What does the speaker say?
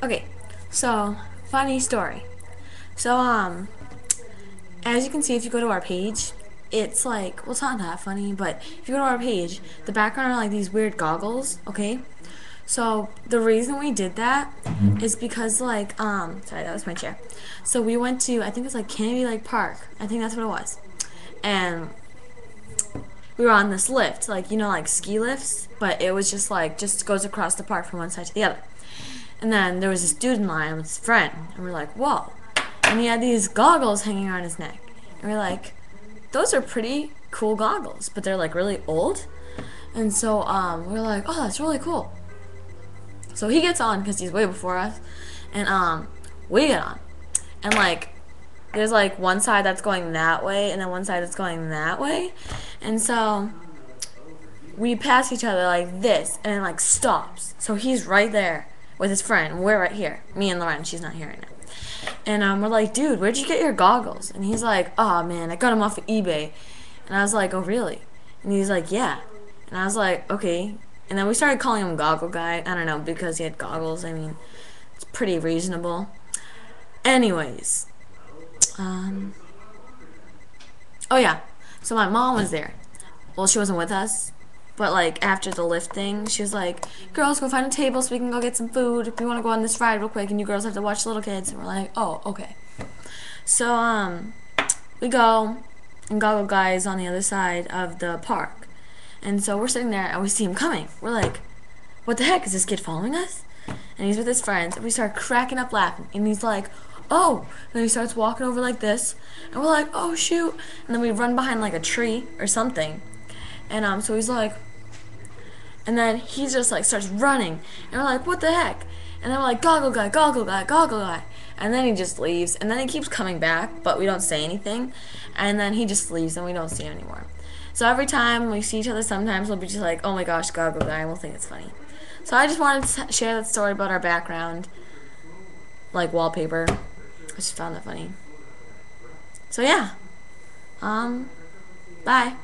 Okay, so funny story. So as you can see, if you go to our page, it's like, well, it's not that funny, but if you go to our page, the background are like these weird goggles. Okay, so the reason we did that is because sorry, that was my chair. So we went to, I think it was like Kennedy Lake Park. I think that's what it was, and we were on this lift, like like ski lifts, but it was just goes across the park from one side to the other. And then there was this dude in line with his friend, and we're like, whoa. And he had these goggles hanging around his neck. And we're like, those are pretty cool goggles, but they're like really old. And so we're like, oh, that's really cool. So he gets on because he's way before us, and we get on. And there's like one side that's going that way, and then one side that's going that way. And so we pass each other like this, and it like stops. So he's right there with his friend. We're right here. Me and laure'n. She's not here right now. And we're like, dude, where'd you get your goggles? And he's like, oh man, I got them off of eBay. And I was like, oh really? And he's like, yeah. And I was like, okay. And then we started calling him Goggle Guy. I don't know, because he had goggles. I mean, it's pretty reasonable. Anyways, oh yeah. So my mom was there. Well, she wasn't with us, but like after the lift thing, she was like, girls, go find a table so we can go get some food. If we want to go on this ride real quick, and you girls have to watch the little kids. And we're like, oh, okay. So we go, and Goggle Guy is on the other side of the park. And so we're sitting there and we see him coming. We're like, what the heck, is this kid following us? And he's with his friends, and we start cracking up laughing. And he's like, oh. And then he starts walking over like this, and we're like, oh shoot. And then we run behind like a tree or something. And so he's like, and then he just like starts running, and we're like, what the heck? And then we're like, Goggle Guy, Goggle Guy, Goggle Guy. And then he just leaves, and then he keeps coming back, but we don't say anything. And then he just leaves, and we don't see him anymore. So every time we see each other, sometimes we'll be just like, oh my gosh, Goggle Guy, and we'll think it's funny. So I just wanted to share that story about our background, like wallpaper. I just found that funny. So yeah, bye.